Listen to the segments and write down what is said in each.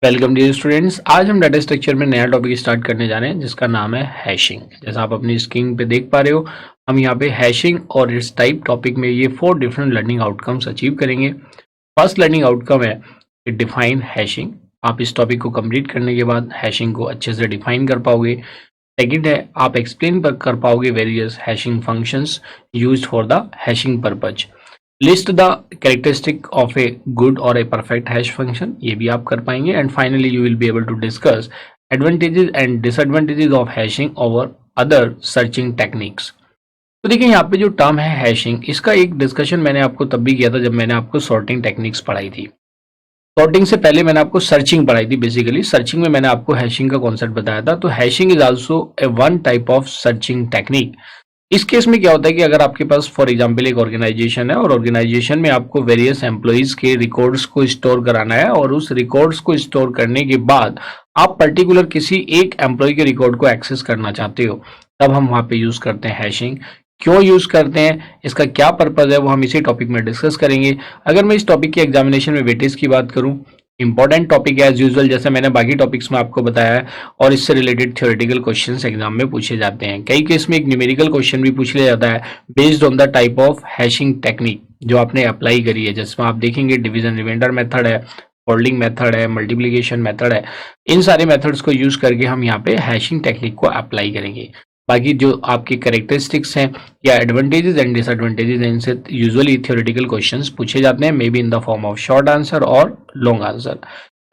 Welcome dear students. आज हम data structure में नया टॉपिक स्टार्ट करने जा रहे हैं जिसका नाम है हैशिंग। जैसा आप अपनी स्क्रीन पे देख पा रहे हो, हम यहाँ पे हैशिंग और इस टाइप टॉपिक में ये 4 डिफरेंट लर्निंग आउटकम्स अचीव करेंगे। फर्स्ट लर्निंग आउटकम है डिफाइन हैशिंग। आप इस टॉपिक को कंप्लीट करने के बाद हैशिंग को अच्छे से डिफाइन कर पाओगे। सेकंड है आप एक्सप्लेन कर पाओगे various hashing functions used for the hashing purpose. List the characteristic of a good और ए परफेक्ट हैश फंक्शन, ये भी आप कर पाएंगे। And finally you will be able to discuss advantages and disadvantages of hashing over other searching techniques. तो देखिए यहाँ पे जो टर्म है हैशिंग, इसका एक डिस्कशन मैंने आपको तब भी किया था जब मैंने आपको सॉर्टिंग टेक्निक्स पढ़ाई थी। सॉर्टिंग से पहले मैंने आपको सर्चिंग पढ़ाई थी। बेसिकली सर्चिंग में मैंने आपको हैशिंग का कॉन्सेप्ट बताया था। तो hashing is also a one type of searching technique. इस केस में क्या होता है कि अगर आपके पास फॉर एग्जांपल एक ऑर्गेनाइजेशन है और ऑर्गेनाइजेशन में आपको वेरियस एम्प्लॉइज के रिकॉर्ड्स को स्टोर कराना है और उस रिकॉर्ड्स को स्टोर करने के बाद आप पर्टिकुलर किसी एक एम्प्लॉय के रिकॉर्ड को एक्सेस करना चाहते हो, तब हम वहां पे यूज करते हैं हैशिंग। क्यों यूज करते हैं, इसका क्या पर्पज है, वो हम इसी टॉपिक में डिस्कस करेंगे। अगर मैं इस टॉपिक के एग्जामिनेशन में वेटेज की बात करूं, इंपॉर्टेंट टॉपिक है एज यूजुअल, जैसे मैंने बाकी टॉपिक्स में आपको बताया है, और इससे रिलेटेड थ्योरेटिकल क्वेश्चंस एग्जाम में पूछे जाते हैं। कई केस में एक न्यूमेरिकल क्वेश्चन भी पूछ लिया जाता है based on the type of hashing technique जो आपने अप्लाई करी है, जिसमें आप देखेंगे डिवीजन रिमाइंडर मेथड है, फोल्डिंग मेथड है, मल्टीप्लिकेशन मेथड है। इन सारे मेथड्स को यूज करके हम यहाँ पे हैशिंग टेक्निक को अप्लाई करेंगे। बाकी जो आपके कैरेक्टरिस्टिक्स हैं या एडवांटेजेस एंड डिसएडवांटेजेस हैं, इनसे यूजुअली थ्योरेटिकल क्वेश्चंस पूछे जाते हैं, may be in the form of short answer और लॉन्ग आंसर।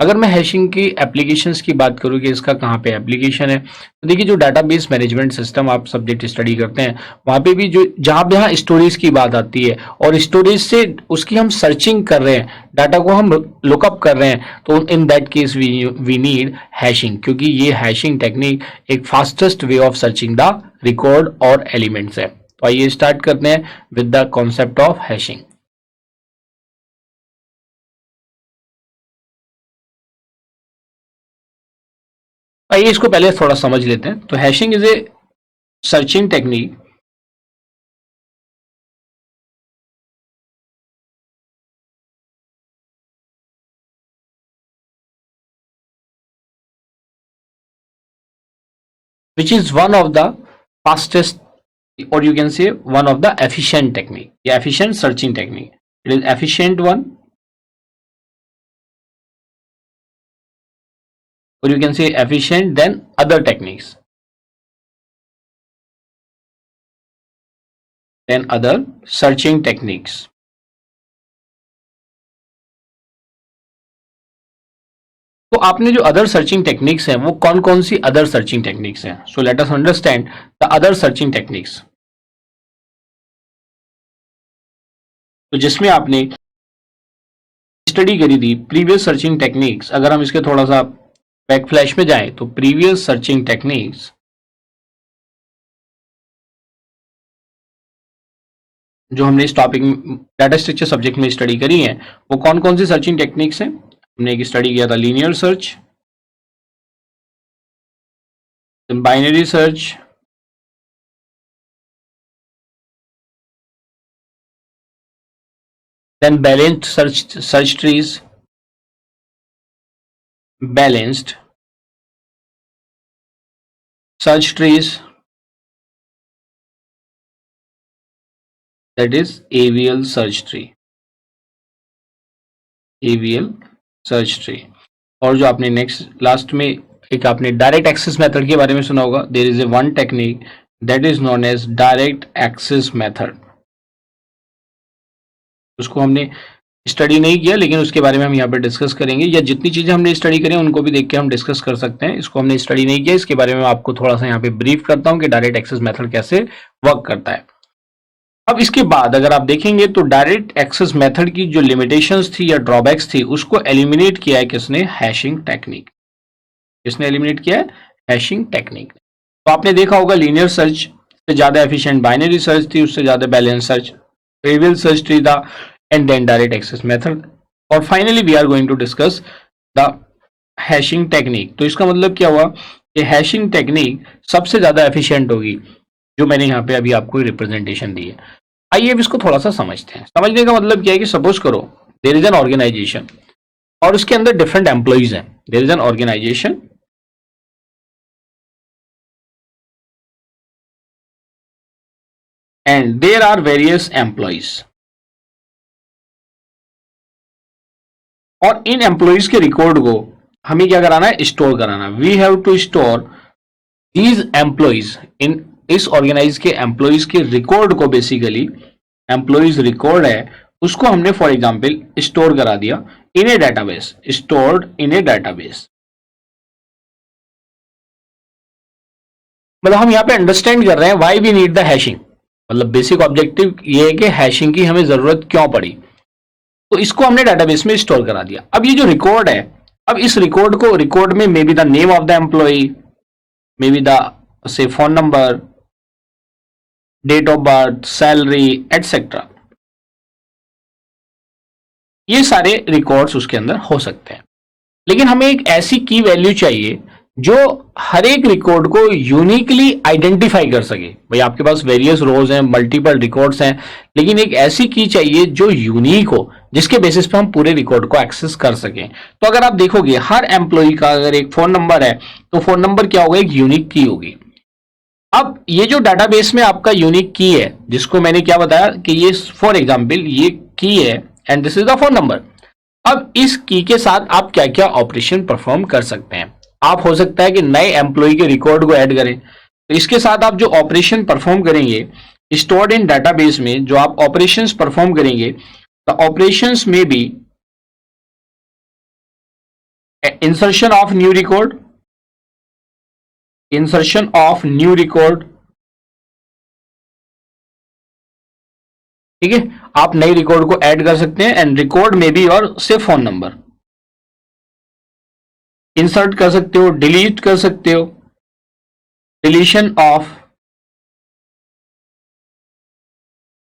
अगर मैं हैशिंग की एप्लीकेशंस की बात करूँ कि इसका कहाँ पे एप्लीकेशन है, तो देखिए जो डाटाबेस मैनेजमेंट सिस्टम आप सब्जेक्ट स्टडी करते हैं, वहाँ पे भी जो जहाँ स्टोरेज की बात आती है और स्टोरेज से उसकी हम सर्चिंग कर रहे हैं, डाटा को हम लुकअप कर रहे हैं, तो in that case we need hashing, क्योंकि ये हैशिंग टेक्निक एक fastest way of searching the record और एलिमेंट्स है। तो आइए स्टार्ट करते हैं with the concept of hashing. आइए इसको पहले थोड़ा समझ लेते हैं। तो hashing is a searching technique which is one of the fastest, or you can say one of the efficient technique, yeah, efficient searching technique. It is efficient one, or you can say efficient than other techniques, than other searching techniques. तो आपने जो other searching techniques हैं वो कौन कौन सी other searching techniques हैं? So let us understand the other searching techniques. तो जिसमें आपने स्टडी करी थी प्रीवियस सर्चिंग टेक्निक्स, अगर हम इसके थोड़ा सा बैक फ्लैश में जाएं तो प्रीवियस सर्चिंग टेक्निक्स जो हमने इस टॉपिक डाटा स्ट्रक्चर सब्जेक्ट में स्टडी करी है, वो कौन कौन सी सर्चिंग टेक्निक्स हैं? हमने एक स्टडी किया था linear search, binary search, then balanced search trees, balanced search trees, that is AVL search tree, AVL search tree। और जो आपने नेक्स्ट लास्ट में एक आपने डायरेक्ट एक्सेस मेथड के बारे में सुना होगा। There is a one technique that is known as direct access method. उसको हमने स्टडी नहीं किया, लेकिन उसके बारे में हम यहाँ पे डिस्कस करेंगे, या जितनी चीजें हमने स्टडी करें उनको भी देख के हम डिस्कस कर सकते हैं। इसको हमने स्टडी नहीं किया, इसके बारे में आपको थोड़ा सा यहाँ पे ब्रीफ करता हूँ कि डायरेक्ट एक्सेस मेथड कैसे वर्क करता है। अब इसके बाद अगर आप देखेंगे तो डायरेक्ट एक्सेस मेथड की जो लिमिटेशंस थी या ड्रॉबैक्स थी, उसको एलिमिनेट किया है किसने? Hashing technique. किसने एलिमिनेट किया है? Hashing technique. तो आपने देखा होगा लीनियर सर्च से ज्यादा एफिशिएंट बाइनरी सर्च थी, उससे ज्यादा balance search AVL search tree था, and then direct access method, और finally we are going to discuss the hashing technique. तो इसका मतलब क्या हुआ कि हैशिंग टेक्निक सबसे ज्यादा एफिशिएंट होगी, जो मैंने यहाँ पे अभी आपको रिप्रेजेंटेशन दी है। आइए अब इसको थोड़ा सा समझते हैं। समझने का मतलब क्या है कि सपोज करो देयर इज एन ऑर्गेनाइजेशन और उसके अंदर डिफरेंट एम्प्लॉइज हैं। There is an organisation and there are various employees और इन एम्प्लॉइज के रिकॉर्ड को हमें क्या कराना है, स्टोर कराना। We have to store these employees in, इस ऑर्गेनाइज के एम्प्लॉइज के रिकॉर्ड को, बेसिकली एम्प्लॉइज रिकॉर्ड है उसको हमने फॉर एग्जांपल स्टोर करा दिया in a database, stored in a database. मतलब हम यहाँ पे अंडरस्टैंड कर रहे हैं why we need the hashing, मतलब बेसिक ऑब्जेक्टिव ये है कि हैशिंग की हमें जरूरत क्यों पड़ी। तो इसको हमने डेटाबेस में स्टोर करा दिया। अब ये जो रिकॉर्ड है, अब इस रिकॉर्ड को, रिकॉर्ड में may be the name of the employee, may be the से phone number, date of birth, salary etcetera, ये सारे रिकॉर्ड्स उसके अंदर हो सकते हैं। लेकिन हमें एक ऐसी की वैल्यू चाहिए जो हर एक रिकॉर्ड को यूनिकली आइडेंटिफाई कर सके। भाई आपके पास वेरियस रोज हैं, मल्टीपल रिकॉर्ड्स हैं, लेकिन एक ऐसी की चाहिए जो यूनिक हो, जिसके बेसिस पे हम पूरे रिकॉर्ड को एक्सेस कर सकें। तो अगर आप देखोगे हर एम्प्लॉय का अगर एक फोन नंबर है तो फोन नंबर क्या होगा, एक यूनिक की होगी। अब ये जो डाटाबेस में आपका यूनिक की है, जिसको मैंने क्या बताया कि ये फॉर एग्जाम्पल ये की है and this is the phone number. अब इस की के साथ आप क्या क्या ऑपरेशन परफॉर्म कर सकते हैं। आप हो सकता है कि नए एम्प्लॉय के रिकॉर्ड को ऐड करें, तो इसके साथ आप जो ऑपरेशन परफॉर्म करेंगे स्टोर्ड इन डाटाबेस में, जो आप ऑपरेशंस परफॉर्म करेंगे, द ऑपरेशंस में be insertion of new record, insertion of new record, ठीक है। आप नई रिकॉर्ड को ऐड कर सकते हैं एंड रिकॉर्ड में बी और से फोन नंबर इंसर्ट कर सकते हो, डिलीट कर सकते हो, deletion of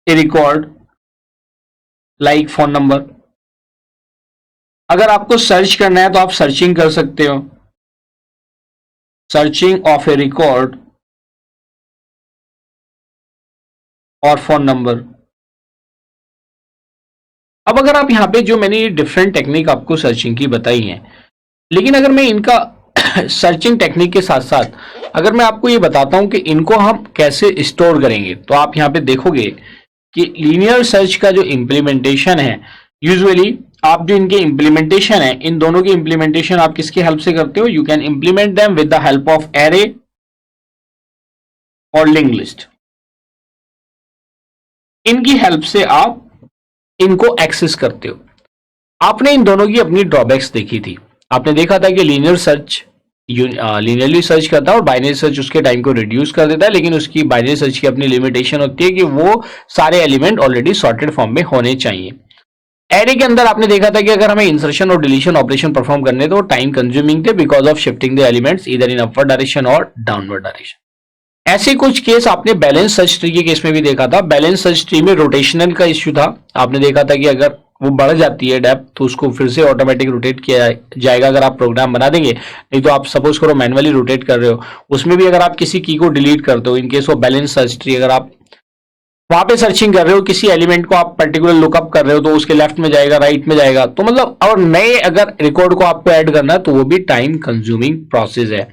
A record like phone number. अगर आपको सर्च करना है तो आप सर्चिंग कर सकते हो, सर्चिंग ऑफ ए रिकॉर्ड और फोन नंबर। अब अगर आप यहां पे जो मैंने डिफरेंट टेक्निक आपको सर्चिंग की बताई हैं, लेकिन अगर मैं इनका सर्चिंग टेक्निक के साथ साथ अगर मैं आपको ये बताता हूं कि इनको हम कैसे स्टोर करेंगे, तो आप यहां पे देखोगे कि लीनियर सर्च का जो इंप्लीमेंटेशन है, यूजुअली आप जो इनके इंप्लीमेंटेशन है, इन दोनों की इंप्लीमेंटेशन आप किसके हेल्प से करते हो, you can implement them with the help of array और लिंक लिस्ट। इनकी हेल्प से आप इनको एक्सेस करते हो। आपने इन दोनों की अपनी ड्रॉबैक्स देखी थी। आपने देखा था कि लीनियर सर्च लीनियरली सर्च करता है और बाइनरी सर्च उसके टाइम को रिड्यूस कर देता है, लेकिन उसकी बाइनरी सर्च की अपनी लिमिटेशन होती है कि वो सारे एलिमेंट ऑलरेडी सॉर्टेड फॉर्म में होने चाहिए। एरे के अंदर आपने देखा था कि अगर हमें इंसर्शन और डिलीशन ऑपरेशन परफॉर्म करने तो टाइम कंज्यूमिंग थे because of shifting the elements either in upward direction और डाउनवर्ड डायरेक्शन। ऐसे कुछ केस आपने बैलेंस सर्च ट्री के केस में भी देखा था। बैलेंस सर्च ट्री में रोटेशनल का इश्यू था। आपने देखा था कि अगर वो बढ़ जाती है डेप्थ तो उसको फिर से ऑटोमेटिक रोटेट किया जाएगा अगर आप प्रोग्राम बना देंगे। नहीं तो आप सपोज करो मैनुअली रोटेट कर रहे हो, उसमें भी अगर आप किसी की को डिलीट करते हो, in case of balance search tree, अगर आप वहां पे सर्चिंग कर रहे हो, किसी एलिमेंट को आप पर्टिकुलर लुकअप कर रहे हो तो उसके लेफ्ट में जाएगा, राइट में जाएगा, तो मतलब और नए अगर रिकॉर्ड को आपको ऐड करना है तो वो भी टाइम कंज्यूमिंग प्रोसेस है।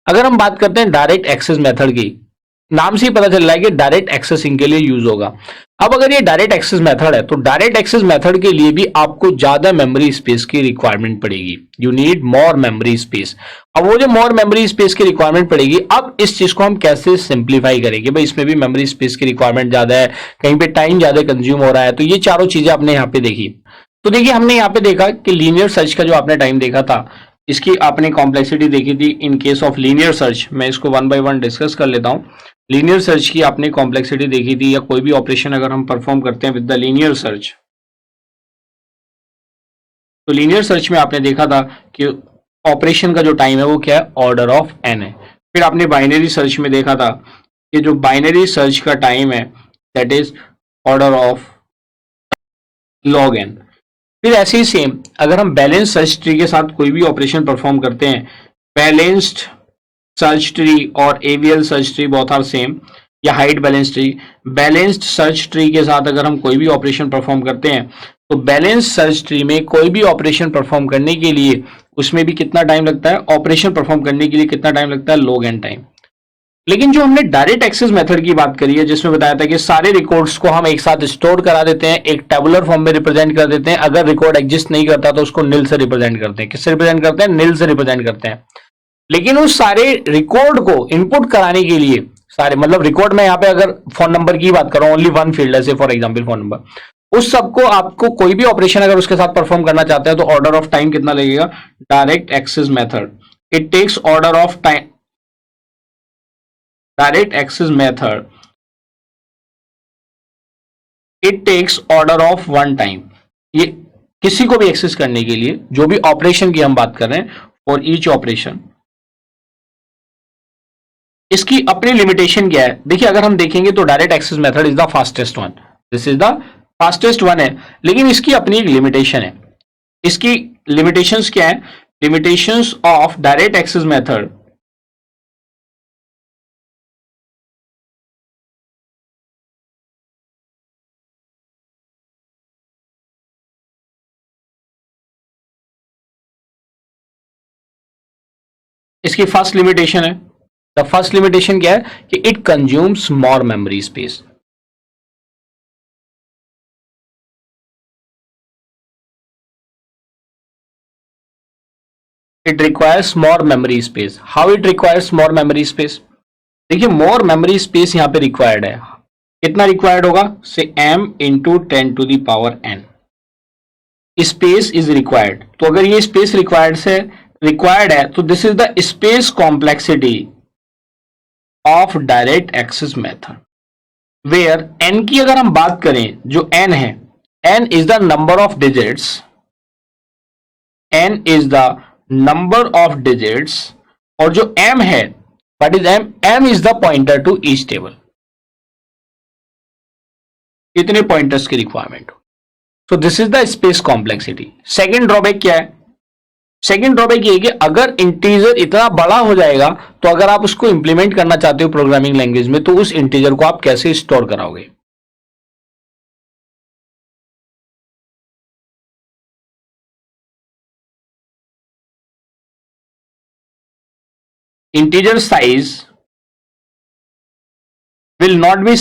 अगर हम बात करते हैं डायरेक्ट एक्सेस मेथड की, नाम से ही पता चल रहा है कि डायरेक्ट एक्सेसिंग के लिए यूज होगा। अब अगर ये डायरेक्ट एक्सेस मेथड है तो डायरेक्ट एक्सेस मेथड के लिए भी आपको ज्यादा मेमोरी स्पेस की रिक्वायरमेंट पड़ेगी। You need more memory space. अब वो जो मोर मेमोरी स्पेस की रिक्वायरमेंट पड़ेगी, अब इस चीज को हम कैसे सिंप्लीफाई करेंगे। भाई इसमें भी मेमोरी स्पेस की रिक्वायरमेंट ज्यादा है, कहीं पे टाइम ज्यादा कंज्यूम हो रहा है, तो ये चारों चीजें आपने यहाँ पे देखी। तो देखिए हमने यहाँ पे देखा कि लीनियर सर्च का जो आपने टाइम देखा था, इसकी आपने कॉम्प्लेक्सिटी देखी थी in case of linear search. मैं इसको वन बाय वन डिस्कस कर लेता हूँ। लीनियर सर्च की आपने कॉम्प्लेक्सिटी देखी थी, या कोई भी ऑपरेशन अगर हम परफॉर्म करते हैं विद द लीनियर सर्च, तो लीनियर सर्च में आपने देखा था कि ऑपरेशन का जो टाइम है वो क्या है, ऑर्डर ऑफ एन है। फिर आपने बाइनरी सर्च में देखा था कि जो बाइनरी सर्च का टाइम है that is order of log n. फिर ऐसे ही सेम अगर हम बैलेंस सर्च ट्री के साथ कोई भी ऑपरेशन परफॉर्म करते हैं, बैलेंस्ड सर्च ट्री और AVL search tree both are same, या height balance tree. Balanced search tree के साथ अगर हम कोई भी ऑपरेशन परफॉर्म करते हैं तो बैलेंस सर्च ट्री में कोई भी ऑपरेशन परफॉर्म करने के लिए उसमें भी कितना टाइम लगता है, ऑपरेशन परफॉर्म करने के लिए कितना टाइम लगता है, log n टाइम। लेकिन जो हमने डायरेक्ट एक्सेस मेथड की बात करी है, जिसमें बताया था कि सारे रिकॉर्ड्स को हम एक साथ स्टोर करा देते हैं, एक टेबुलर फॉर्म में रिप्रेजेंट कर देते हैं, अगर रिकॉर्ड एग्जिस्ट नहीं करता तो उसको नील से रिप्रेजेंट करते हैं। किससे रिप्रेजेंट करते हैं? नील से रिप्रेजेंट करते हैं। लेकिन उस सारे रिकॉर्ड को इनपुट कराने के लिए सारे, मतलब रिकॉर्ड में यहाँ पे अगर फोन नंबर की बात करो, ओनली वन फील्ड है, फॉर एग्जाम्पल फोन नंबर, उस सबको आपको कोई भी ऑपरेशन अगर उसके साथ परफॉर्म करना चाहते हैं तो ऑर्डर ऑफ टाइम कितना लगेगा? Direct access method, it takes order of time, direct access method it takes order of one time. ये किसी को भी एक्सेस करने के लिए, जो भी ऑपरेशन की हम बात कर रहे हैं, फॉर ईच ऑपरेशन, इसकी अपनी लिमिटेशन क्या है? देखिए, अगर हम देखेंगे तो direct access method is the fastest one, this is the fastest one है, लेकिन इसकी अपनी एक लिमिटेशन है। इसकी लिमिटेशंस क्या है? Limitations of direct access method इसकी फर्स्ट लिमिटेशन है, द फर्स्ट लिमिटेशन क्या है कि it consumes more memory space. It requires more memory space. How it requires more memory space? देखिए, मोर मेमोरी स्पेस यहां पे रिक्वायर्ड है। कितना रिक्वायर्ड होगा? से m into 10 to the power n space is required. तो अगर ये स्पेस रिक्वायर्ड है तो this is the space complexity of direct access method, where n की अगर हम बात करें, जो n है, n is the number of digits, n is the number of digits, और जो m है, what is m? m is the pointer to each table. कितने पॉइंटर्स की रिक्वायरमेंट हो? So this is the space complexity. Second drawback क्या है? Second drawback ये है कि अगर इंटीजर इतना बड़ा हो जाएगा तो अगर आप उसको इंप्लीमेंट करना चाहते हो प्रोग्रामिंग लैंग्वेज में, तो उस इंटीजर को आप कैसे स्टोर कराओगे? Integer size will not be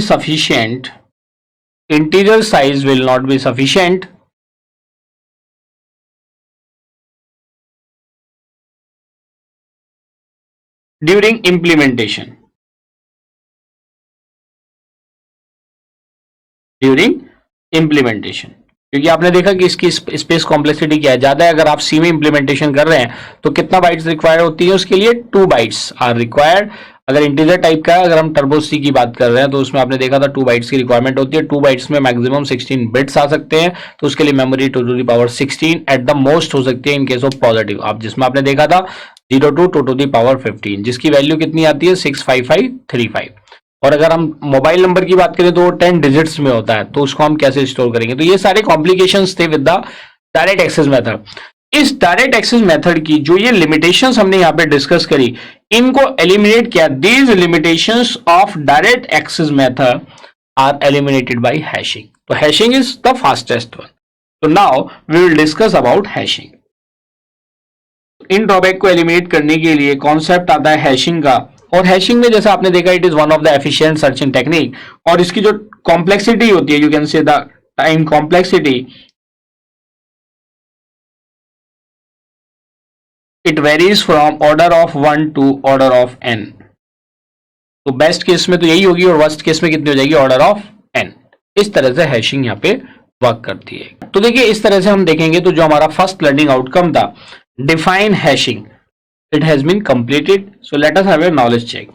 sufficient integer size will not be sufficient during implementation, क्योंकि आपने देखा कि इसकी स्पेस कॉम्प्लेक्सिटी क्या है, ज्यादा है। अगर आप सी में इंप्लीमेंटेशन कर रहे हैं तो कितना बाइट्स रिक्वायर्ड होती है? उसके लिए 2 बाइट्स आर रिक्वायर्ड। अगर इंटीजर टाइप का है, अगर हम टर्बो सी की बात कर रहे हैं तो उसमें आपने देखा था 2 बाइट्स की रिक्वायरमेंट होती है। 2 बाइट्स में मैक्सिमम 16 बिट्स आ सकते हैं, तो उसके लिए memory 2 to the power 16 at the most हो सकती है इन केस ऑफ पॉजिटिव। आप जिसमें आपने देखा था 0 टू 2 टू द पावर 15, जिसकी वैल्यू कितनी आती है? 65535। और अगर हम मोबाइल नंबर की बात करें तो वो 10 डिजिट्स में होता है, तो उसको हम कैसे स्टोर करेंगे? तो ये सारे कॉम्प्लिकेशंस थे with the direct access method. इस डायरेक्ट एक्सेस मेथड की जो ये लिमिटेशंस हमने यहाँ पे डिस्कस करी, इनको एलिमिनेट किया। These limitations of direct access method are eliminated by hashing. तो hashing is the fastest one. तो now we will discuss about hashing. इन ड्रॉबैक को एलिमिनेट करने के लिए कॉन्सेप्ट आता है हैशिंग का, और हैशिंग में जैसा आपने देखा it is one of the efficient searching technique, और इसकी जो कॉम्प्लेक्सिटी होती है, you can say the time complexity, it varies from order of 1 to order of n। तो बेस्ट केस में तो यही होगी, और वर्स्ट केस में कितनी हो जाएगी? Order of n। इस तरह से हैशिंग यहाँ पे वर्क करती है। तो देखिए, इस तरह से हम देखेंगे तो जो हमारा फर्स्ट लर्निंग आउटकम था, define hashing, it has been completed. So let us have a knowledge check.